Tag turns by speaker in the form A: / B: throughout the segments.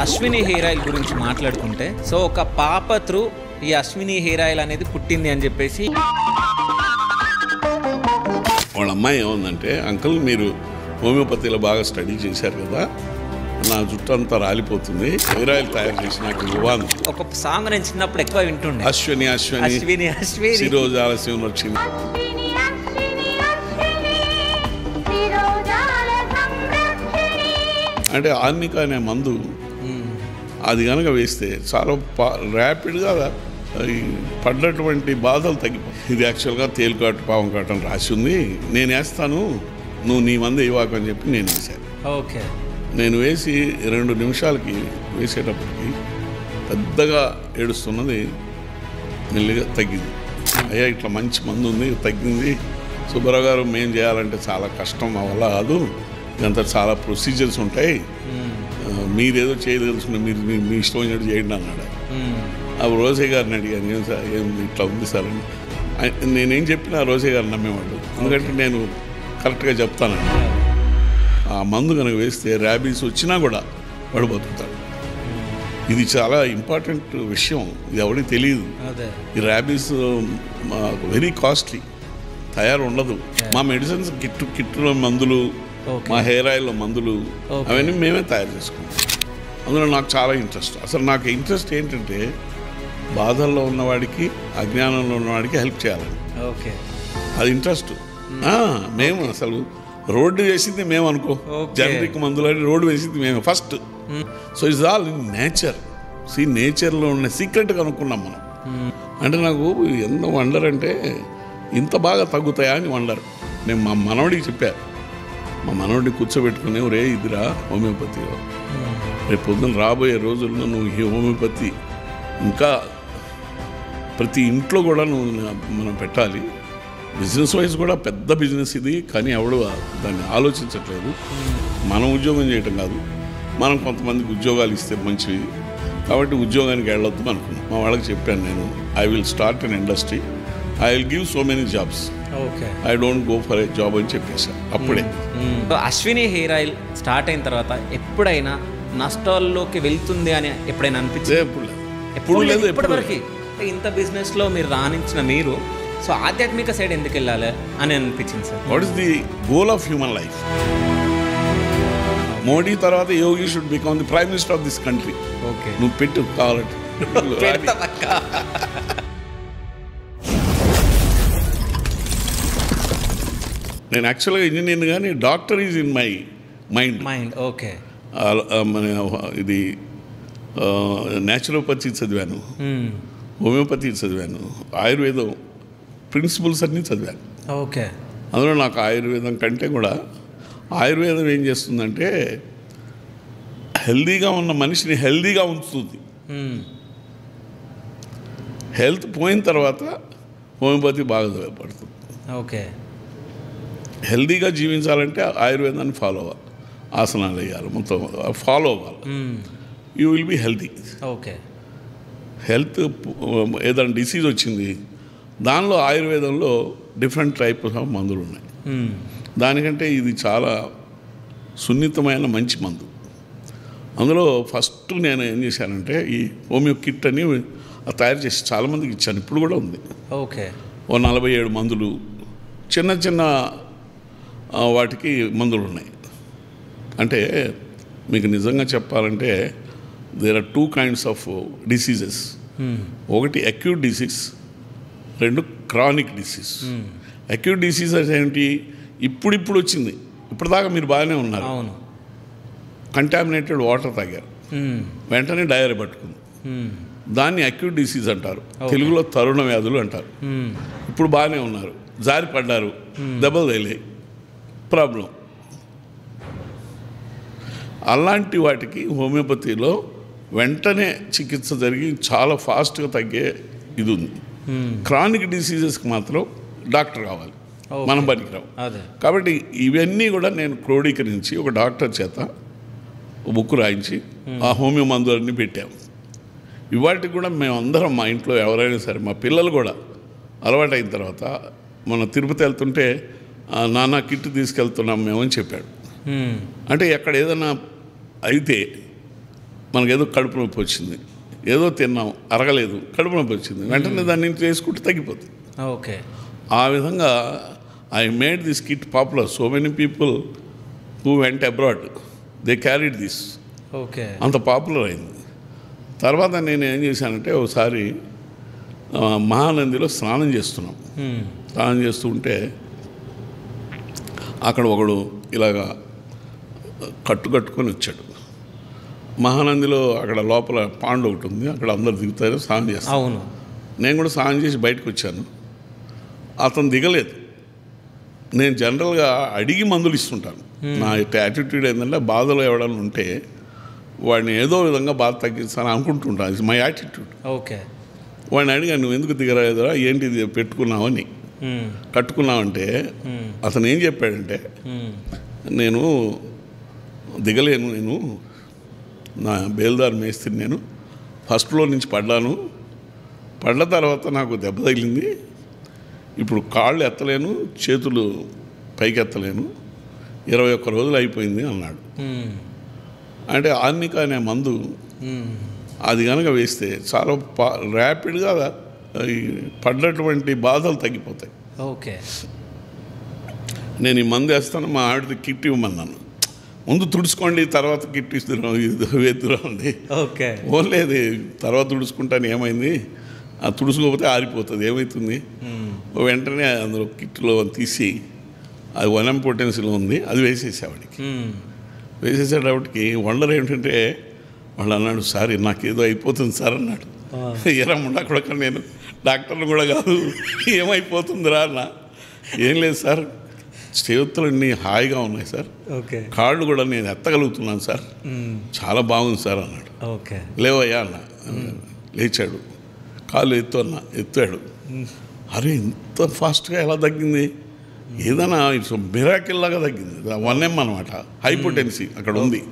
A: Ashwini hair oil గురించి మాట్లాడుకుంటే, so ఒక పాప త్రూ ఈ అశ్విని హెయిర్ ఆయిల్ అనేది పుట్టింది అని చెప్పేసి
B: వాళ్ళ అమ్మాయి ఏముందంటే, అంకుల్ మీరు హోమియోపతిలో బాగా స్టడీ చేశారు కదా, నా జుట్టు అంతా రాలిపోతుంది, హెయిర్ ఆయిల్ తయారు చేసి నాకు ఇవ్వాలి.
A: ఒక సాంగ్ నేను చిన్నప్పుడు ఎక్కువ వింటుండే,
B: అశ్విని అశ్విని
A: అశ్విని అశ్విని
B: శిరోజ ఆలస్యం వచ్చింది అంటే ఆర్నిక అనే మందు అది కనుక వేస్తే చాలా ర్యాపిడ్గా పడ్డటువంటి బాధలు తగ్గిపోయి. ఇది యాక్చువల్గా తేలికాటు పావం కాటం రాసి ఉంది, నేను వేస్తాను నువ్వు నీ మంది ఇవ్వకు అని చెప్పి నేను వేసాను.
A: ఓకే,
B: నేను వేసి 2 నిమిషాలకి వేసేటప్పటికి పెద్దగా ఏడుస్తున్నది మెల్లిగా తగ్గింది. అయ్యా ఇట్లా మంచి మందు ఉంది, తగ్గింది సుబ్బారావు గారు, మేము చేయాలంటే చాలా కష్టం, మా వల్ల కాదు, ఇదంతా చాలా ప్రొసీజర్స్ ఉంటాయి, మీరేదో చేయదలుచుకున్న మీరు మీ ఇష్టం వచ్చినట్టు చేయండి అన్నాడు. అప్పుడు రోసే గారిని అడిగాను, ఏం సార్ ఏం ఇట్లా ఉంది సార్ అని. నేనేం చెప్పినా రోసే గారు నమ్మేవాడు, ఎందుకంటే నేను కరెక్ట్గా చెప్తానండి. ఆ మందు కనుక వేస్తే ర్యాబీస్ వచ్చినా కూడా వాడు బతుకుతాడు. ఇది చాలా ఇంపార్టెంట్ విషయం, ఇది ఎవరికి తెలియదు. ఈ ర్యాబీస్ వెరీ కాస్ట్లీ, తయారు ఉండదు. మా మెడిసిన్స్ కిట్టులో మందులు, మా హెయిర్ ఆయిల్లో మందులు, అవన్నీ మేమే తయారు చేసుకుంటాం. అందులో నాకు చాలా ఇంట్రెస్ట్. అసలు నాకు ఇంట్రెస్ట్ ఏంటంటే, బాధల్లో ఉన్నవాడికి, అజ్ఞానంలో ఉన్నవాడికి హెల్ప్ చేయాలని.
A: ఓకే,
B: అది ఇంట్రెస్ట్. మేము అసలు రోడ్డు వేసింది మేము అనుకో, జనరిక్ మందులు అని రోడ్డు వేసింది మేము first. So it's all in nature. నేచర్లో ఉన్న సీక్రెట్ కనుక్కున్నాం మనం. అంటే నాకు ఎంత వండర్ అంటే, ఇంత బాగా తగ్గుతాయా అని వండర్. నేను మా మనవడికి చెప్పాను, మా మనవడిని కూర్చోబెట్టుకునే, రే ఇదిరా హోమియోపతి, రేపు పొద్దున రాబోయే రోజుల్లో నువ్వు ఈ హోమియోపతి ఇంకా ప్రతి ఇంట్లో కూడా నువ్వు మనం పెట్టాలి. బిజినెస్ వైజ్ కూడా పెద్ద బిజినెస్ ఇది, కానీ ఎవడు దాన్ని ఆలోచించట్లేదు. మనం ఉద్యోగం చేయటం కాదు, మనం కొంతమందికి ఉద్యోగాలు ఇస్తే మంచివి, కాబట్టి ఉద్యోగానికి వెళ్ళొద్దు అనుకున్నాను. మా వాళ్ళకి చెప్పాను, నేను I will start an industry, I will give so many jobs, I don't go for a job అని చెప్పేశాను అప్పుడే.
A: అశ్విని హెయిర్ ఆయిల్ స్టార్ట్ అయిన తర్వాత ఎప్పుడైనా నష్టాల్లోకి వెళ్తుంది అని ఎప్పుడైనా అనిపించింది?
B: ఎప్పుడు లేదు.
A: ఇప్పటివరకు ఇంత బిజినెస్లో మీరు రాణించిన మీరు, సో ఆధ్యాత్మిక సైడ్ ఎందుకు వెళ్ళాలి అని అనిపించింది sir?
B: What is the goal of human life? Modi తర్వాత Yogi should become the prime minister of this country.
A: Okay,
B: నువ్వు పెట్టు కావాలంటే. నేను యాక్చువల్గా ఇంజనీర్, కానీ doctor is in my mind.
A: Okay,
B: ఇది న్యాచురోపతి చదివాను, హోమియోపతి చదివాను, ఆయుర్వేదం ప్రిన్సిపల్స్ అన్నీ చదివాను.
A: ఓకే,
B: అందులో నాకు ఆయుర్వేదం కంటే కూడా, ఆయుర్వేదం ఏం చేస్తుందంటే హెల్దీగా ఉన్న మనిషిని హెల్దీగా ఉంచుతుంది. హెల్త్ పోయిన తర్వాత హోమియోపతి బాగా ఉపయోగపడుతుంది.
A: ఓకే,
B: హెల్దీగా జీవించాలంటే ఆయుర్వేదాన్ని ఫాలో అవ్వాలి, ఆసనాలు వేయాలి, మొత్తం ఫాలో అవ్వాలి, you will be healthy.
A: Okay,
B: health ఏదైనా డిసీజ్ వచ్చింది, దానిలో ఆయుర్వేదంలో డిఫరెంట్ టైప్స్ ఆఫ్ మందులు ఉన్నాయి. దానికంటే ఇది చాలా సున్నితమైన మంచి మందు. అందులో ఫస్ట్ నేను ఏం చేశానంటే, ఈ హోమియో కిట్ అని తయారు చేసి చాలామందికి ఇచ్చాను, ఇప్పుడు కూడా ఉంది.
A: ఓకే,
B: 47 మందులు, చిన్న చిన్న వాటికి మందులు ఉన్నాయి. అంటే మీకు నిజంగా చెప్పాలంటే, there are 2 kinds of diseases. ఒకటి acute disease, 2 chronic disease. Acute diseases ఏంటి? ఇప్పుడు వచ్చింది, ఇప్పటిదాకా మీరు బాగానే ఉన్నారు, కంటామినేటెడ్ వాటర్ తాగారు, వెంటనే డయేరియా పట్టుకుంది, దాన్ని అక్యూట్ డిసీజ్ అంటారు, తెలుగులో తరుణ వ్యాధులు అంటారు. ఇప్పుడు బాగానే ఉన్నారు, జారి పడ్డారు, దెబ్బలు తగిలాయి, ప్రాబ్లం. అలాంటి వాటికి హోమియోపతిలో వెంటనే చికిత్స జరిగి చాలా ఫాస్ట్గా తగ్గే ఇది ఉంది. క్రానిక్ డిసీజెస్కి మాత్రం డాక్టర్ కావాలి, మనం పనికిరావు. కాబట్టి ఇవన్నీ కూడా నేను క్రోడీకరించి ఒక డాక్టర్ చేత బుక్ రాయించి ఆ హోమియో మందులన్నీ పెట్టాము. ఇవాటికి కూడా మేమందరం మా ఇంట్లో ఎవరైనా సరే, మా పిల్లలు కూడా అలవాటు అయిన తర్వాత, మన తిరుపతి వెళ్తుంటే నాన్న కిట్ తీసుకెళ్తున్నాం మేమని చెప్పాడు. అంటే ఎక్కడ ఏదైనా అయితే మనకేదో కడుపు నొప్పి వచ్చింది, ఏదో తిన్నాం అరగలేదు, కడుపు నొప్పి వచ్చింది, వెంటనే దాన్ని చేసుకుంటే తగ్గిపోతుంది.
A: ఓకే.
B: ఆ విధంగా I made this kit popular. So many people who went abroad they carried this.
A: Okay.
B: అంత పాపులర్ అయింది. తర్వాత నేను ఏం చేశానంటే ఒకసారి మహానందిలో స్నానం చేస్తున్నాం. స్నానం చేస్తూ ఉంటే అక్కడ ఒకడు ఇలాగా కట్టుకొని వచ్చాడు. మహానందిలో అక్కడ లోపల పాండు ఒకటి ఉంది, అక్కడ అందరు దిగుతారు, స్నానం చేస్తారు.
A: అవును.
B: నేను కూడా స్నానం చేసి బయటకు వచ్చాను. అతను దిగలేదు. నేను జనరల్గా అడిగి మందులు ఇస్తుంటాను. నా యాటిట్యూడ్ ఏంటంటే బాధలో ఎవడన్నా ఉంటే వాడిని ఏదో విధంగా బాధ తగ్గిస్తాను అనుకుంటుంటాను. ఇది మై యాటిట్యూడ్.
A: ఓకే.
B: వాడిని అడిగా, నువ్వు ఎందుకు దిగరాదురా, ఏంటి ఇది పెట్టుకున్నావని, కట్టుకున్నావంటే అతను ఏం చెప్పాడంటే, నేను దిగలేను, నేను నా బేల్దారి మేస్త్రిని, నేను ఫస్ట్ ఫ్లోర్ నుంచి పడ్డ తర్వాత నాకు దెబ్బ తగిలింది, ఇప్పుడు కాళ్ళు ఎత్తలేను, చేతులు పైకి ఎత్తలేను, 21 రోజులు అయిపోయింది అన్నాడు. అంటే ఆర్నిక అనే మందు అది కనుక వేస్తే చాలా ర్యాపిడ్గా పడ్డటువంటి బాధలు తగ్గిపోతాయి.
A: ఓకే.
B: నేను ఈ మందు వేస్తాను, మా ఆవిడకి కిట్ ఇవ్వమన్నాను. ముందు తుడుచుకోండి, తర్వాత కిట్ వేద్దురా ఉంది.
A: ఓకే.
B: ఓన్లేదు, తర్వాత తుడుచుకుంటాను. ఏమైంది, ఆ తుడుచుకోకపోతే ఆరిపోతుంది, ఏమవుతుంది, వెంటనే అందులో కిట్లో తీసి అది 1 పొటెన్సీలో ఉంది, అది వేసేసేవాడికి. వేసేసేటప్పటికి వండర్ ఏంటంటే వాళ్ళు అన్నాడు, సార్ నాకేదో అయిపోతుంది సార్ అన్నాడు. ఎరమ్మ కూడా నేను డాక్టర్లు కూడా కాదు, ఏమైపోతుందిరా అన్న. ఏం లేదు సార్, చేతులన్నీ హాయిగా ఉన్నాయి సార్,
A: ఓకే,
B: కాళ్ళు కూడా నేను ఎత్తగలుగుతున్నాను సార్, చాలా బాగుంది సార్ అన్నాడు.
A: ఓకే.
B: లేవయ్యా అన్న. లేచాడు, కాళ్ళు ఎత్తాడు. అరే ఇంత ఫాస్ట్గా ఎలా తగ్గింది, ఏదైనా ఇట్స్ మిరాకిల్ లాగా తగ్గింది. 1M అనమాట, హైపోటెన్సీ అక్కడ ఉంది.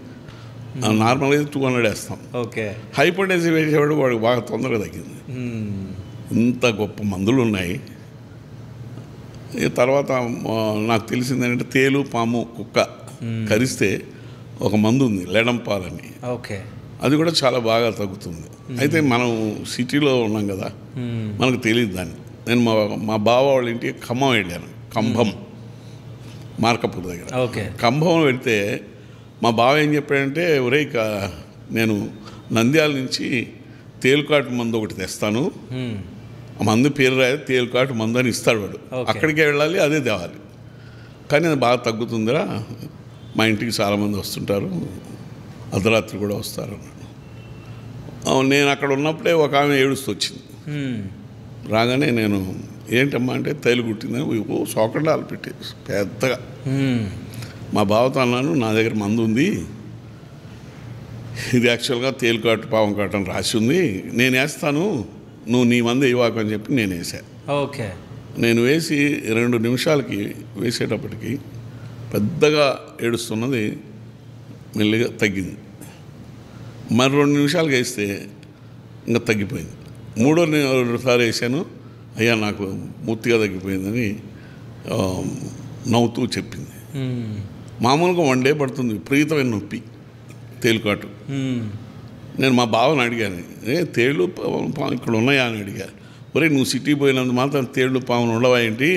B: నార్మల్గా 200 వేస్తాం.
A: ఓకే.
B: హైపోటెన్సీ వేసేవాడు వాడికి బాగా తొందరగా తగ్గింది. ఇంత గొప్ప మందులు ఉన్నాయి. తర్వాత నాకు తెలిసింది ఏంటంటే, తేలు, పాము, కుక్క కరిస్తే ఒక మందు ఉంది, లెడంపాలని.
A: ఓకే.
B: అది కూడా చాలా బాగా తగ్గుతుంది. అయితే మనం సిటీలో ఉన్నాం కదా, మనకు తెలియదు దాన్ని. నేను మా బావ వాళ్ళ ఇంటికి ఖమ్మం వెళ్ళాను, కంభం మార్కపూర్ దగ్గర.
A: ఓకే.
B: కంభం వెళ్తే మా బావ ఏం చెప్పాడంటే, ఒరే నేను నంద్యాల నుంచి తేలుకాటు మందు ఒకటి తెస్తాను, ఆ మందు పేరు రాదు, తేలుకాటు మందు అని ఇస్తాడు వాడు. అక్కడికే వెళ్ళాలి, అదే తేవాలి, కానీ అది బాగా తగ్గుతుందిరా, మా ఇంటికి చాలామంది వస్తుంటారు, అర్ధరాత్రి కూడా వస్తారు అన్నాడు. నేను అక్కడ ఉన్నప్పుడే ఒక ఆమె ఏడుస్తూ వచ్చింది. రాగానే నేను ఏంటమ్మా అంటే, తైలు కుట్టిందని సోకండాలు పెట్టి పెద్దగా. మా బావతో అన్నాను, నా దగ్గర మందు ఉంది, ఇది యాక్చువల్గా తేలుకాటు పావం కాటు అని రాసి ఉంది, నేను వేస్తాను, నువ్వు నీ మందు ఇవ్వకు అని చెప్పి నేను వేసాను.
A: ఓకే.
B: నేను వేసి 2 నిమిషాలకి వేసేటప్పటికి పెద్దగా ఏడుస్తున్నది మెల్లిగా తగ్గింది. మరి 2 నిమిషాలకి వేస్తే ఇంకా తగ్గిపోయింది. 3సారి వేసాను, అయ్యా నాకు పూర్తిగా తగ్గిపోయిందని నవ్వుతూ చెప్పింది. మామూలుగా 1 డే పడుతుంది, విపరీతమైన నొప్పి, తేలుకాటు. నేను మా బావని అడిగాను, తేళ్ళు ఇక్కడ ఉన్నాయా అని అడిగా. ఒరే నువ్వు సిటీ పోయినంత మాత్రం తేళ్ళు పాములు ఉండవా ఏంటి,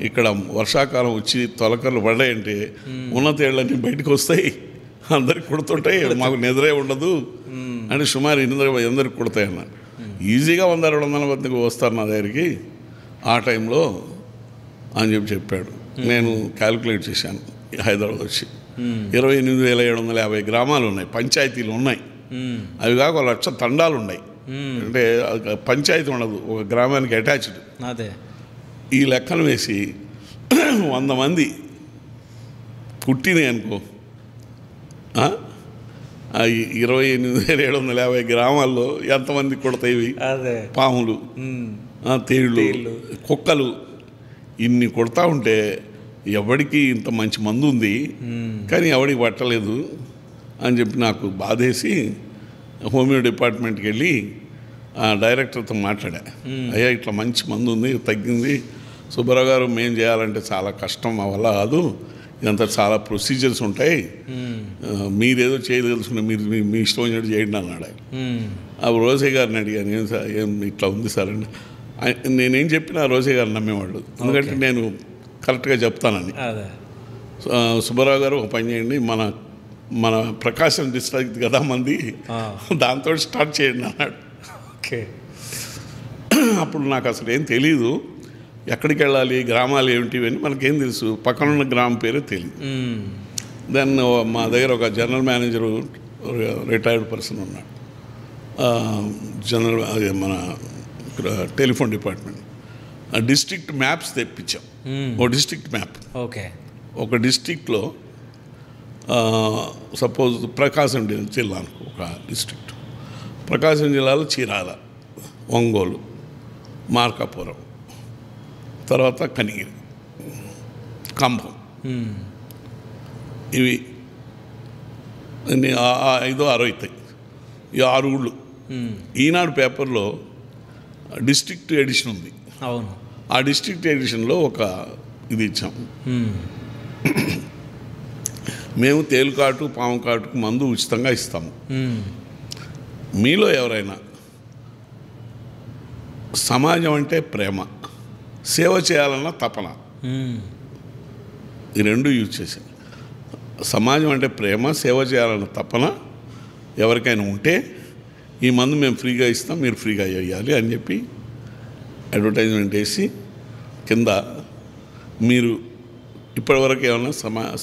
B: ఇక్కడ వర్షాకాలం వచ్చి తొలకర్లు పడ్డాయంటే ఉన్న తేళ్ళన్నీ బయటకు వస్తాయి, అందరికి కుడుతుంటాయి, మాకు నిద్రే ఉండదు అంటే సుమారు ఎందరికి కుడతాయన్న. ఈజీగా 100-200 మందికి వస్తారు నా దగ్గరికి ఆ టైంలో అని చెప్పాడు. నేను క్యాలిక్యులేట్ చేశాను, హైదరాబాద్ వచ్చి 28,750 గ్రామాలు ఉన్నాయి, పంచాయతీలు ఉన్నాయి, అవి కాక 1,00,000 తండాలు ఉన్నాయి. అంటే పంచాయతీ ఉండదు, ఒక గ్రామానికి అటాచ్డ్.
A: అదే
B: ఈ లెక్కలు వేసి 100 మంది పుట్టినాయి అనుకో, 28,750 గ్రామాల్లో ఎంతమంది కొడతాయి పాములు, తేళ్ళు, కుక్కలు, ఇన్ని కొడతా ఉంటే ఎవరికి ఇంత మంచి మందు ఉంది కానీ ఎవరికి పట్టలేదు అని చెప్పి నాకు బాధేసి హోమియో డిపార్ట్మెంట్కి వెళ్ళి ఆ డైరెక్టర్తో మాట్లాడా. అయ్యా ఇట్లా మంచి మందు ఉంది, తగ్గింది, సుబ్బారావు గారు మేము చేయాలంటే చాలా కష్టం, మా వల్ల కాదు, ఇదంతా చాలా ప్రొసీజర్స్ ఉంటాయి, మీరేదో చేయదలుచుకున్న మీరు మీ ఇష్టం వచ్చినట్టు చేయండి అన్నాడు ఆయన. ఆ రోజే గారిని అడిగాను, ఏం సార్ ఏం ఇట్లా ఉంది సార్ అని. నేనేం చెప్పినా రోజే గారు నమ్మేవాళ్ళు, ఎందుకంటే నేను కరెక్ట్గా చెప్తానని. సుబ్బారావు గారు ఒక పని చేయండి, మన ప్రకాశం డిస్ట్రిక్ట్ కదా మంది, దాంతో స్టార్ట్ చేయండి అన్నాడు.
A: ఓకే.
B: అప్పుడు నాకు అసలు ఏం తెలీదు, ఎక్కడికి వెళ్ళాలి, గ్రామాలు ఏమిటి అని మనకేం తెలుసు, పక్కనున్న గ్రామం పేరే తెలియదు. దెన్ మా దగ్గర ఒక జనరల్ మేనేజరు రిటైర్డ్ పర్సన్ ఉన్నాడు, జనరల్ అదే మన టెలిఫోన్ డిపార్ట్మెంట్. డిస్ట్రిక్ట్ మ్యాప్స్ తెప్పించాం, ఓ డిస్ట్రిక్ట్ మ్యాప్.
A: ఓకే.
B: ఒక డిస్ట్రిక్ట్లో సపోజ్ ప్రకాశం జిల్లా అనుకో, ఒక డిస్ట్రిక్ట్. ప్రకాశం జిల్లాలో చీరాల, ఒంగోలు, మార్కాపురం, తర్వాత కనిగిరి, ఖమ్మం, ఇవి 5 6 అవుతాయి. ఈ 6 ఊళ్ళు. ఈనాడు పేపర్లో డిస్ట్రిక్ట్ ఎడిషన్ ఉంది.
A: అవును.
B: ఆ డిస్ట్రిక్ట్ ఎడిషన్లో ఒక ఇది ఇచ్చాం, మేము తేలుకాటు పాము కాటుకు మందు ఉచితంగా ఇస్తాము. మీలో ఎవరైనా సమాజం అంటే ప్రేమ, సేవ చేయాలన్న తపన, ఈ 2 యూజ్ చేశాను. సమాజం అంటే ప్రేమ, సేవ చేయాలన్న తపన ఎవరికైనా ఉంటే ఈ మందు మేము ఫ్రీగా ఇస్తాం, మీరు ఫ్రీగా వేయాలి అని చెప్పి అడ్వర్టైజ్మెంట్ వేసి కింద మీరు ఇప్పటివరకు ఏమైనా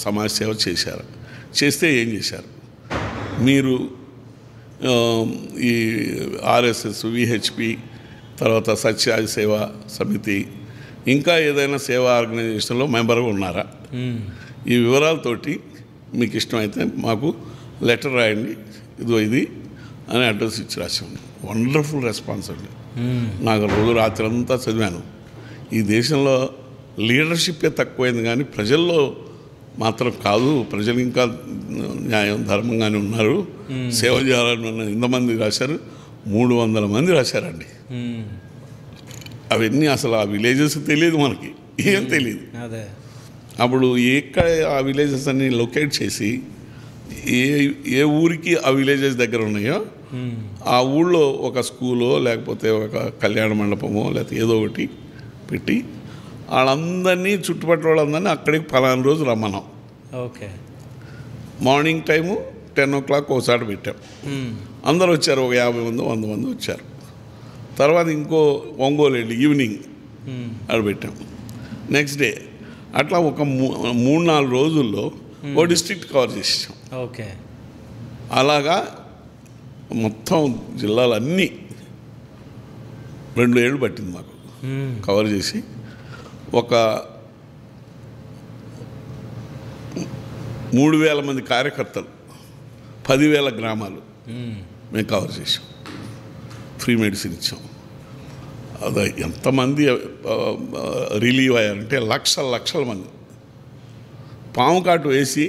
B: సమాజ సేవ చేశారు, చేస్తే ఏం చేశారు, మీరు ఈ ఆర్ఎస్ఎస్, విహెచ్పి, తర్వాత సత్యాజ సేవా సమితి, ఇంకా ఏదైనా సేవా ఆర్గనైజేషన్లో మెంబర్గా ఉన్నారా, ఈ వివరాలతోటి మీకు ఇష్టమైతే మాకు లెటర్ రాయండి, ఇదో ఇది అని అడ్రస్ ఇచ్చి రాసాము. వండర్ఫుల్ రెస్పాన్స్ అండి. నాకు రోజు రాత్రి అంతా చదివాను. ఈ దేశంలో లీడర్షిప్పే తక్కువైంది కానీ ప్రజల్లో మాత్రం కాదు, ప్రజలు ఇంకా న్యాయం ధర్మంగానే ఉన్నారు, సేవ చేయాలని ఇంతమంది రాశారు. 300 మంది రాశారండి. అవన్నీ అసలు ఆ విలేజెస్ తెలియదు, మనకి ఏం తెలియదు. అప్పుడు ఎక్కడ ఆ విలేజెస్ అన్ని లొకేట్ చేసి ఏ ఊరికి ఆ విలేజెస్ దగ్గర ఉన్నాయో ఆ ఊళ్ళో ఒక స్కూలో లేకపోతే ఒక కళ్యాణ మండపమో లేకపోతే ఏదో ఒకటి పెట్టి వాళ్ళందరినీ చుట్టుపక్కల వాళ్ళందరినీ అక్కడికి ఫలానా రోజు రమ్మన్నాం.
A: ఓకే.
B: మార్నింగ్ టైము 10 o'clock ఒకసారి పెట్టాం. అందరూ వచ్చారు, ఒక 50 మంది 100 మంది వచ్చారు. తర్వాత ఇంకో ఒంగోలు వెళ్ళి ఈవినింగ్ అక్కడ పెట్టాం. నెక్స్ట్ డే అట్లా ఒక 3-4 రోజుల్లో ఓ డిస్ట్రిక్ట్ కవర్ చేసాం.
A: ఓకే.
B: అలాగా మొత్తం జిల్లాలన్నీ 2 ఏళ్ళు పట్టింది మాకు కవర్ చేసి. ఒక 3,000 మంది కార్యకర్తలు, 10,000 గ్రామాలు మేము కవర్ చేసాం. ఫ్రీ మెడిసిన్ ఇచ్చాం. అది ఎంతమంది రిలీవ్ అయ్యారంటే లక్షల మంది. పాము కాటు వేసి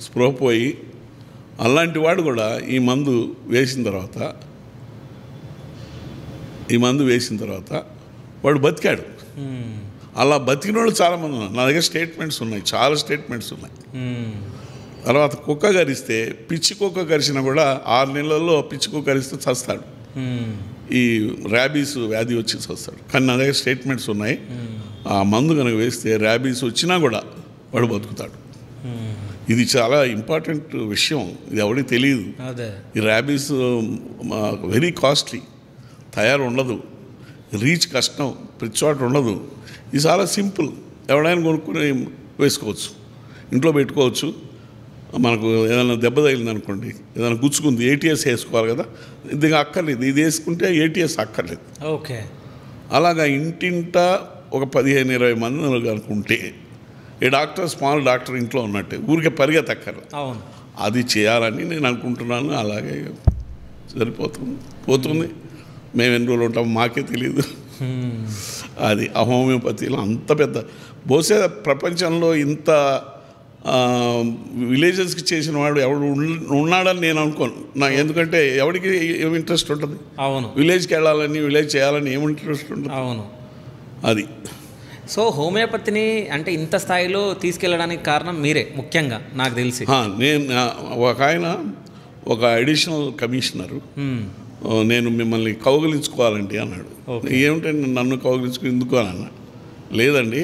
B: స్పృహ పోయి అలాంటి వాడు కూడా ఈ మందు వేసిన తర్వాత వాడు బతికాడు. అలా బతికిన వాళ్ళు చాలామంది ఉన్నారు. నా దగ్గర స్టేట్మెంట్స్ ఉన్నాయి, చాలా స్టేట్మెంట్స్ ఉన్నాయి. తర్వాత కుక్క కరిస్తే, పిచ్చి కుక్క కరిచినా కూడా 6 నెలల్లో పిచ్చి కుక్క కరిస్తే చస్తాడు, ఈ ర్యాబీస్ వ్యాధి వచ్చి చస్తాడు. కానీ నా దగ్గర స్టేట్మెంట్స్ ఉన్నాయి, ఆ మందు కనుక వేస్తే ర్యాబీస్ వచ్చినా కూడా వాడు బతుకుతాడు. ఇది చాలా ఇంపార్టెంట్ విషయం, ఇది ఎవరికి తెలియదు. ఈ ర్యాబీస్ వెరీ కాస్ట్లీ, తయారు ఉండదు, రీచ్ కష్టం, ప్రతి చోట ఉండదు. ఇది చాలా సింపుల్, ఎవడైనా కొనుక్కుని వేసుకోవచ్చు, ఇంట్లో పెట్టుకోవచ్చు. మనకు ఏదైనా దెబ్బ తగిలింది అనుకోండి, ఏదైనా గుచ్చుకుంది, ATS వేసుకోవాలి కదా, ఇది అక్కర్లేదు, ఇది వేసుకుంటే ATS అక్కర్లేదు.
A: ఓకే.
B: అలాగా ఇంటింటా ఒక 15-20 మంది అనుకుంటే ఈ డాక్టర్ స్మాల్ డాక్టర్ ఇంట్లో ఉన్నట్టే, ఊరికే పరిగెత్తక్కర్లేదు. అది చేయాలని నేను అనుకుంటున్నాను. అలాగే పోతుంది. మేము ఎన్ని రోజులు ఉంటాం మాకే తెలియదు. అది ఆ హోమియోపతిలో అంత పెద్ద, బహుశా ప్రపంచంలో ఇంత విలేజెస్కి చేసిన వాడు ఎవడు ఉన్నాడని నేను అనుకోను. నాకు ఎందుకంటే ఎవరికి ఏమి ఇంట్రెస్ట్ ఉంటుంది, విలేజ్కి వెళ్ళాలని, విలేజ్ చేయాలని ఏమి ఇంట్రెస్ట్ ఉంటుంది.
A: అవును.
B: అది
A: సో హోమియోపతిని అంటే ఇంత స్థాయిలో తీసుకెళ్ళడానికి కారణం మీరే ముఖ్యంగా నాకు తెలిసి.
B: నేను ఒక ఆయన ఒక అడిషనల్ కమిషనరు నేను మిమ్మల్ని కౌగిలించుకోవాలండి అన్నాడు. ఏమిటంటే నన్ను కౌగిలించుకుని ఎందుకు అని అన్నా. లేదండి,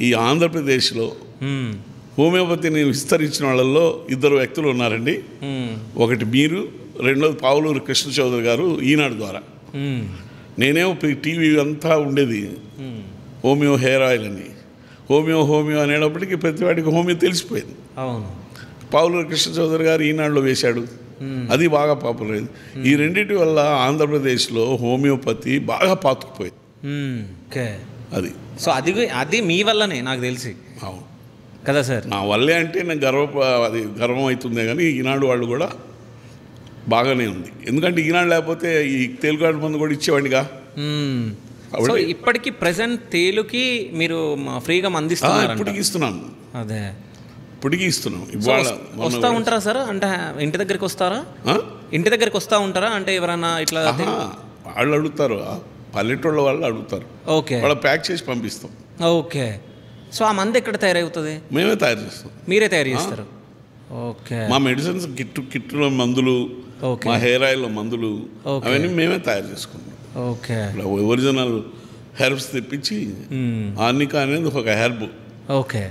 B: ఈ ఆంధ్రప్రదేశ్లో హోమియోపతిని విస్తరించిన వాళ్ళల్లో 2 వ్యక్తులు ఉన్నారండి. ఒకటి మీరు, రెండోది పావులూరు కృష్ణ చౌదరి గారు ఈనాడు ద్వారా. నేనేమో టీవీ అంతా ఉండేది హోమియో హెయిర్ ఆయిల్ అని, హోమియో అనేటప్పటికీ ప్రతివాడికి హోమియో తెలిసిపోయింది.
A: అవును,
B: పావులూరు కృష్ణ చౌదరి గారు ఈనాడులో వేశాడు, అది బాగా పాపులర్ అయింది. ఈ రెండింటి వల్ల ఆంధ్రప్రదేశ్లో హోమియోపతి బాగా పాతుకుపోయింది. అది
A: సో అది మీ వల్లనే నాకు తెలిసి.
B: అవును
A: కదా సార్?
B: నా వల్లే అంటే నాకు గర్వం అవుతుందే, కానీ ఈనాడు వాళ్ళు కూడా బాగానే ఉంది. ఎందుకంటే ఈనాడు లేకపోతే ఈ తేలుగాడు మందు కూడా ఇచ్చేవాడిగా.
A: సో ఇప్పటికీ ప్రెసెంట్ తేలుకి మీరు ఫ్రీగా అందిస్తున్నారు?
B: ఇప్పటికి ఇస్తున్నాను.
A: అదే
B: ఇప్పటికీ ఇస్తున్నాం. ఇవాళ
A: వస్తూ ఉంటారా సార్? అంటే ఇంటి దగ్గరికి వస్తారా? ఇంటి దగ్గరికి వస్తూ ఉంటారా? అంటే ఎవరన్నా ఇట్లా
B: వాళ్ళు అడుగుతారు, పల్లెటూళ్ళ వాళ్ళు అడుగుతారు.
A: ఓకే,
B: వాళ్ళు ప్యాక్ చేసి పంపిస్తాం.
A: ఓకే. సో ఆ మందు ఎక్కడ తయారవుతుంది?
B: మేమే తయారు చేస్తాం.
A: మీరే తయారు చేస్తారు? ఓకే.
B: మా మెడిసిన్స్ కిట్లో మందులు, మా హెయిర్ ఆయిల్లో మందులు అవన్నీ మేమే తయారు చేసుకుంటాం.
A: ఓకే.
B: ఒరిజినల్ హెర్బ్స్ తెప్పించి ఆర్నికా అనేది ఒక హెర్బ్.
A: ఓకే.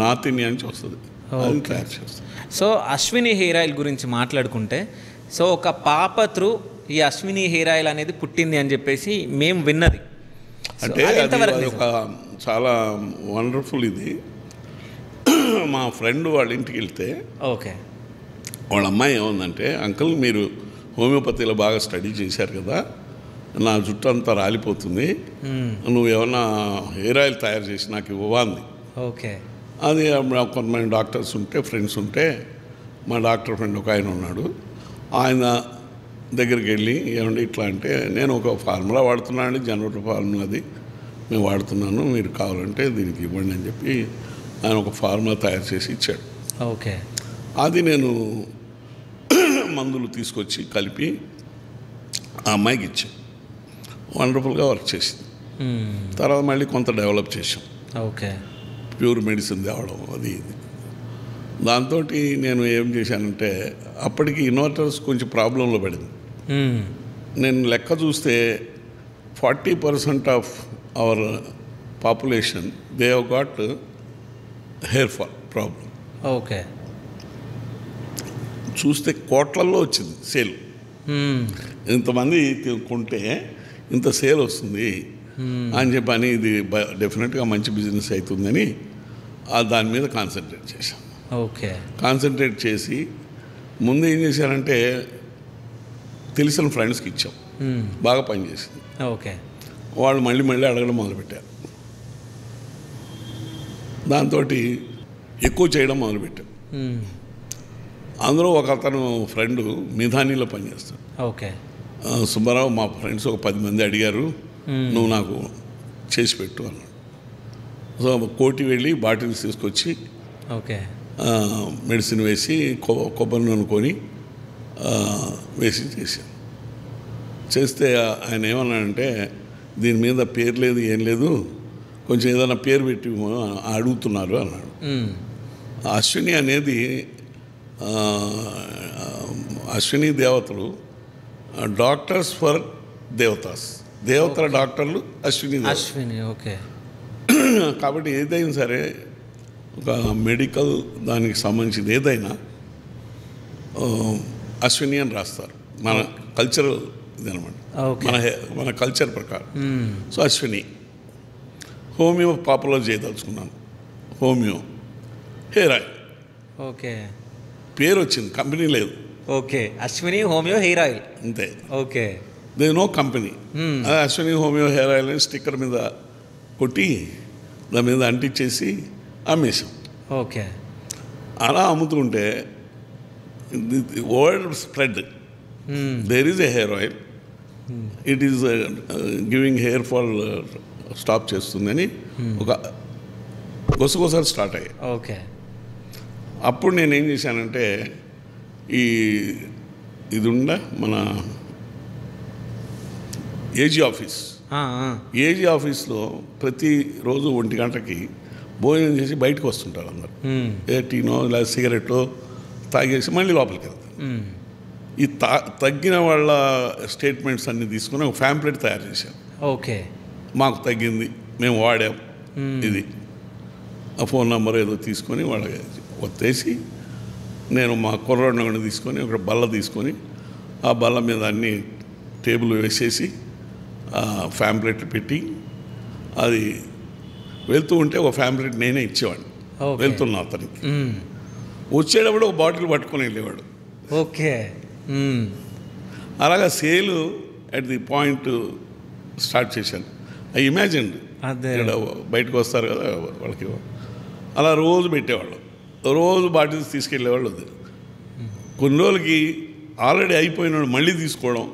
B: నార్త్ ఇండియా నుంచి వస్తుంది, అది తయారు చేస్తాం.
A: సో అశ్విని హెయిర్ ఆయిల్ గురించి మాట్లాడుకుంటే, సో ఒక పాప త్రూ ఈ అశ్విని హెయిర్ ఆయిల్ అనేది పుట్టింది అని చెప్పేసి మేము విన్నది.
B: అంటే అది ఒక చాలా వండర్ఫుల్. ఇది మా ఫ్రెండ్ వాళ్ళ ఇంటికి వెళ్తే
A: ఓకే,
B: వాళ్ళ అమ్మాయి ఏముందంటే, అంకుల్ మీరు హోమియోపతిలో బాగా స్టడీ చేశారు కదా, నా జుట్టు అంతా రాలిపోతుంది, నువ్వు ఏమన్నా హెయిర్ ఆయిల్ తయారు చేసి నాకు ఇవ్వంది.
A: ఓకే.
B: అది కొంతమంది డాక్టర్స్ ఉంటే, ఫ్రెండ్స్ ఉంటే, మా డాక్టర్ ఫ్రెండ్ ఒక ఆయన ఉన్నాడు, ఆయన దగ్గరికి వెళ్ళి ఏమంటే ఇట్లా అంటే, నేను ఒక ఫార్ములా వాడుతున్నాను, జనరల్ ఫార్ములా, అది మేము వాడుతున్నాను, మీరు కావాలంటే దీనికి ఇవ్వండి అని చెప్పి ఆయన ఒక ఫార్ములా తయారు చేసి ఇచ్చాడు.
A: ఓకే.
B: అది నేను మందులు తీసుకొచ్చి కలిపి ఆ అమ్మాయికి ఇచ్చాం. వండర్ఫుల్గా వర్క్ చేసింది. తర్వాత మళ్ళీ కొంత డెవలప్ చేసాం.
A: ఓకే.
B: ప్యూర్ మెడిసిన్ తేవడం అది ఇది. దాంతో నేను ఏం చేశానంటే, అప్పటికి ఇన్వర్టర్స్ కొంచెం ప్రాబ్లంలో పడింది. నేను లెక్క చూస్తే 40% of our population they have got hair fall problem.
A: Okay.
B: చూస్తే కోట్లల్లో వచ్చింది సేల్. ఇంతమంది కొంటే ఇంత సేల్ వస్తుంది అని చెప్పని, ఇది డెఫినెట్గా మంచి బిజినెస్ అవుతుందని దాని మీద కాన్సన్ట్రేట్ చేశాం.
A: ఓకే.
B: కాన్సన్ట్రేట్ చేసి ముందు ఏం చేశారంటే, తెలిసిన ఫ్రెండ్స్కి ఇచ్చాం, బాగా పనిచేసింది.
A: ఓకే.
B: వాళ్ళు మళ్ళీ అడగడం మొదలుపెట్టారు. దాంతో ఎక్కువ చేయడం మొదలుపెట్టాం. అందులో ఒక అతను ఫ్రెండు మిధానీలో పనిచేస్తాడు.
A: ఓకే.
B: సుబ్బారావు, మా ఫ్రెండ్స్ ఒక 10 మంది అడిగారు, నువ్వు నాకు చేసి పెట్టు అన్నాడు. సో కోటి వెళ్ళి బాటిల్స్ తీసుకొచ్చి
A: ఓకే
B: మెడిసిన్ వేసి కొబ్బరి నూనె కొని వేసి చేశాను. చేస్తే ఆయన ఏమన్నాడంటే, దీని మీద పేరు లేదు ఏం లేదు, కొంచెం ఏదైనా పేరు పెట్టి అడుగుతున్నారు అన్నాడు. అశ్విని అనేది అశ్విని దేవతలు, డాక్టర్స్ ఫర్ దేవతాస్, దేవతల డాక్టర్లు అశ్విని.
A: ఓకే.
B: కాబట్టి ఏదైనా సరే ఒక మెడికల్ దానికి సంబంధించింది ఏదైనా అశ్విని అని రాస్తారు. మన కల్చరల్ ఇది అనమాట, మన కల్చర్ ప్రకారం. సో అశ్విని హోమియో పాపులర్ చేయదలుచుకున్నాను. Homeo hair oil.
A: ఓకే.
B: పేరు వచ్చింది, కంపెనీ లేదు.
A: Okay. Ashwini homeo hair oil
B: అంతే.
A: Okay.
B: They no company. Ashwini homeo hair oil అని స్టిక్కర్ మీద కొట్టి దాని మీద అంటించేసి అమ్మేశాం.
A: ఓకే.
B: అలా అమ్ముతుంటే world spread, there is a hair oil, it is giving hair fall stop చేస్తుందని ఒక గొసగొసలు స్టార్ట్ అయ్యాయి.
A: ఓకే.
B: అప్పుడు నేనేం చేశానంటే, ఇది ఉండ మన ఏజీ ఆఫీస్ ఏజీ ఆఫీస్లో ప్రతిరోజు 1 గంటకి భోజనం చేసి బయటకు వస్తుంటారు అందరు. ఏ టీనో లేదా సిగరెట్టో తాగేసి మళ్ళీ లోపలికి వెళ్తారు. ఈ తగ్గిన వాళ్ళ స్టేట్మెంట్స్ అన్నీ తీసుకుని ఒక ఫ్యాంప్లెట్ తయారు చేశాను.
A: ఓకే,
B: మాకు తగ్గింది, మేము వాడాం, ఇది ఆ ఫోన్ నెంబర్ ఏదో తీసుకొని వాళ్ళకి ఒత్తేసి, నేను మా కుర్రోడిని తీసుకొని ఒక బల్ల తీసుకొని ఆ బల్ల మీద అన్ని టేబుల్ వేసేసి ఫ్యాంప్లెట్ పెట్టి, అది వెళ్తూ ఉంటే ఒక ఫ్యాంప్లెట్ నేనే ఇచ్చేవాడిని వెళ్తున్నా అతనికి. వచ్చేటప్పుడు ఒక బాటిల్ పట్టుకొని వెళ్ళేవాడు.
A: ఓకే,
B: అలాగా sale at the point start చేశాను. ఐ ఇమాజిన్ ఇక్కడ బయటకు వస్తారు కదా వాళ్ళకి, అలా రోజు పెట్టేవాళ్ళు, రోజు బాటిల్స్ తీసుకెళ్ళేవాళ్ళు. కొన్ని రోజులకి ఆల్రెడీ అయిపోయినాడు మళ్ళీ తీసుకోవడం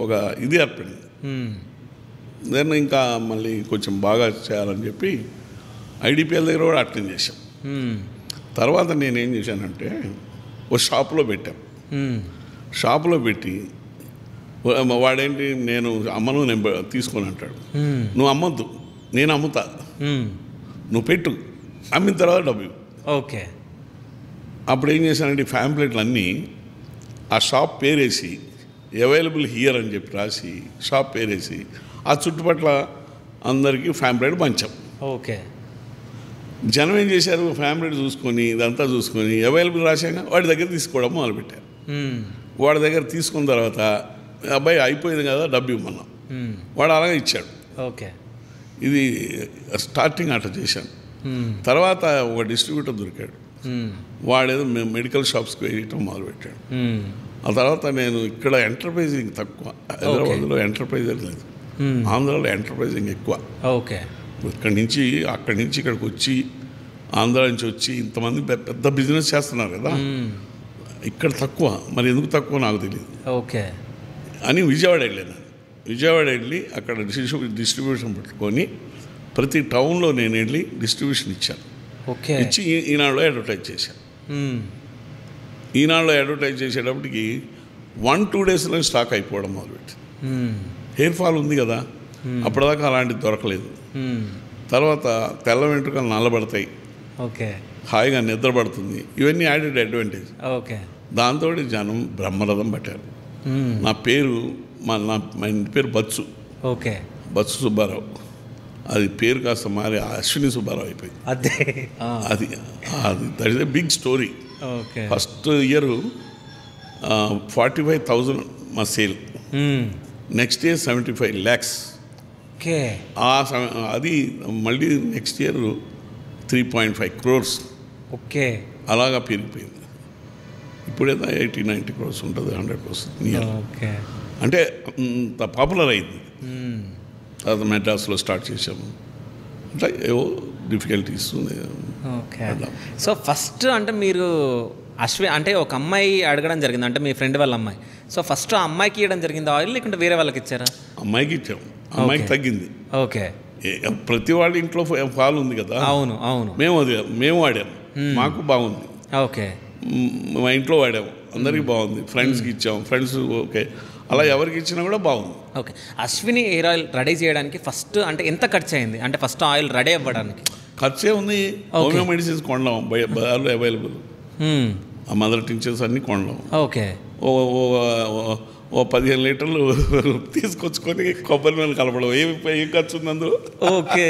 B: ఒక ఇది ఏర్పడింది. దాన్ని ఇంకా మళ్ళీ కొంచెం బాగా చేయాలని చెప్పి ఐడిపిఎల్ దగ్గర కూడా అటెండ్ చేశాం. తర్వాత నేనేం చేశానంటే ఒక షాప్లో పెట్టాం. షాప్లో పెట్టి వాడేంటి, నేను అమ్మను నేను తీసుకొని అంటాడు, నువ్వు అమ్మద్దు, నేను అమ్ముతా, నువ్వు పెట్టు, అమ్మిన తర్వాత డబ్బు.
A: ఓకే,
B: అప్పుడు ఏం చేశానంటే ఫ్యాంప్లెట్లు అన్నీ ఆ షాప్ పేరేసి అవైలబుల్ హియర్ అని చెప్పి రాసి షాప్ పేరేసి ఆ చుట్టుపక్కల అందరికీ ఫ్యాంప్లెట్ పంచాం.
A: ఓకే,
B: జనం ఏం చేశారు, ఫ్యాంప్లెట్ చూసుకొని ఇదంతా చూసుకొని అవైలబుల్ రాశాక వాడి దగ్గర తీసుకోవడం మొదలుపెట్టారు. వాడి దగ్గర తీసుకున్న తర్వాత అబ్బాయి అయిపోయింది కదా డబ్బు ఇవ్వమన్నాం, వాడు అలాగే ఇచ్చాడు.
A: ఓకే,
B: ఇది స్టార్టింగ్ అట్లా చేశాను. తర్వాత ఒక డిస్ట్రిబ్యూటర్ దొరికాడు, వాడేదో మెడికల్ షాప్స్కి వేయటం మొదలుపెట్టాడు. ఆ తర్వాత నేను ఇక్కడ ఎంటర్ప్రైజింగ్ తక్కువ, హైదరాబాద్లో ఎంటర్ప్రైజర్ లేదు, ఆంధ్రాలో ఎంటర్ప్రైజింగ్ ఎక్కువ.
A: ఓకే,
B: అక్కడి నుంచి ఇక్కడికి వచ్చి ఆంధ్ర నుంచి వచ్చి ఇంతమంది పెద్ద బిజినెస్ చేస్తున్నారు కదా, ఇక్కడ తక్కువ, మరి ఎందుకు తక్కువ నాకు తెలియదు.
A: ఓకే
B: అని విజయవాడ వెళ్ళాను. విజయవాడ వెళ్ళి అక్కడ డిస్ట్రిబ్యూషన్ పెట్టుకొని ప్రతి టౌన్లో నేను వెళ్ళి డిస్ట్రిబ్యూషన్ ఇచ్చాను.
A: ఓకే,
B: ఇచ్చి ఈనాడులో అడ్వర్టైజ్ చేశాను. ఈనాడులో అడ్వర్టైజ్ చేసేటప్పటికి 1-2 డేస్లో స్టాక్ అయిపోవడం మొదలుపెట్టి, హెయిర్ ఫాల్ ఉంది కదా, అప్పటిదాకా అలాంటిది దొరకలేదు. తర్వాత తెల్ల వెంట్రుకలు నల్లబడతాయి,
A: ఓకే,
B: హాయిగా నిద్రపడుతుంది, ఇవన్నీ యాడెడ్ అడ్వాంటేజ్.
A: ఓకే,
B: దాంతో జనం బ్రహ్మరథం పట్టారు. నా పేరు మా ఇంటి పేరు బత్సు.
A: ఓకే,
B: బత్సు సుబ్బారావు, అది పేరు కాస్త మారి అశ్విని సుబ్బారావు అయిపోయింది. అది that is a big story. First year 45,000 మా సేల్, నెక్స్ట్ ఇయర్ 75 lakhs. అది మళ్ళీ నెక్స్ట్ ఇయర్ 3.5 crores.
A: ఓకే,
B: అలాగా పెరిగిపోయింది. ఇప్పుడేదో 80-90 crores ఉంటుంది, 100 crores నియర్. అంటే అంత పాపులర్ అయింది. తర్వాత మెడ్రాస్లో స్టార్ట్ చేసాము. అట్లా ఏవో డిఫికల్టీస్.
A: ఓకే, సో ఫస్ట్ అంటే మీరు అంటే ఒక అమ్మాయి అడగడం జరిగింది, అంటే మీ ఫ్రెండ్ వాళ్ళ అమ్మాయి. సో ఫస్ట్ ఆ అమ్మాయికి ఇవ్వడం జరిగింది ఆయిల్, లేకుంటే వేరే వాళ్ళకి ఇచ్చారా?
B: అమ్మాయికి ఇచ్చాము, అమ్మాయికి తగ్గింది.
A: ఓకే,
B: ప్రతి వాళ్ళ ఇంట్లో పాలు ఉంది కదా.
A: అవును అవును,
B: మేము వాడాము, మాకు బాగుంది.
A: ఓకే,
B: మా ఇంట్లో వాడాము, అందరికీ బాగుంది. ఫ్రెండ్స్కి ఇచ్చాము, ఫ్రెండ్స్ ఓకే, అలా ఎవరికి ఇచ్చినా కూడా బాగుంది.
A: Okay, Ashwini hair oil ready చేయడానికి ఫస్ట్ అంటే ఎంత ఖర్చు అయింది? అంటే ఫస్ట్ ఆయిల్ రెడీ అవ్వడానికి
B: ఖర్చే ఉంది. హోమియో మెడిసిన్స్ కొనడం బజార్లో అవైలబుల్, ఆ మదర్ టించర్స్ అన్నీ కొనడం.
A: ఓకే,
B: ఓ 15 లీటర్లు తీసుకొచ్చుకొని కొబ్బరి నూనె కలపడం. ఏం ఖర్చు ఉంది అందులో?
A: ఓకే,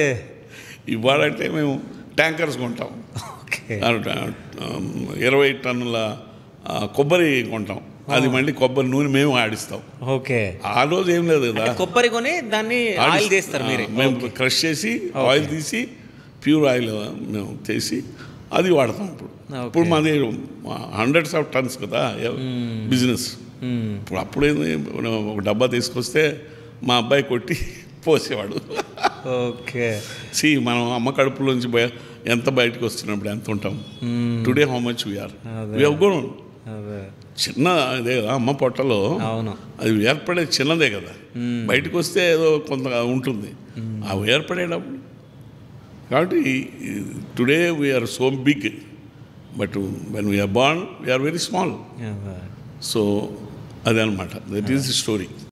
B: ఇవ్వాలంటే మేము ట్యాంకర్స్ కొంటాం, 20 టన్నుల కొబ్బరి కొంటాం, అది మళ్ళీ కొబ్బరి నూనె మేము ఆడిస్తాం.
A: ఓకే,
B: ఆ రోజు ఏం లేదు కదా,
A: కొబ్బరి కొని దాన్ని ఆయిల్ చేస్తారు మీరే.
B: మేము క్రష్ చేసి ఆయిల్ తీసి ప్యూర్ ఆయిల్ మేము చేసి అది వాడతాం. ఇప్పుడు మాది హండ్రెడ్స్ ఆఫ్ టన్స్ కదా బిజినెస్. ఇప్పుడు అప్పుడేంది, ఒక డబ్బా తీసుకొస్తే మా అబ్బాయి కొట్టి పోసేవాడు.
A: ఓకే,
B: మనం అమ్మ కడుపులోంచి ఎంత బయటకు వస్తున్నప్పుడు ఎంత ఉంటాం. Today how much we are grown. చిన్న అదే కదా అమ్మ పొట్టలో, అది ఏర్పడే చిన్నదే కదా, బయటకు వస్తే ఏదో కొంత ఉంటుంది ఆ ఏర్పడేటప్పుడు. కాబట్టి today we are so big, but when we are born we are very small. So అదే అనమాట, దట్ ఈస్ ది స్టోరీ.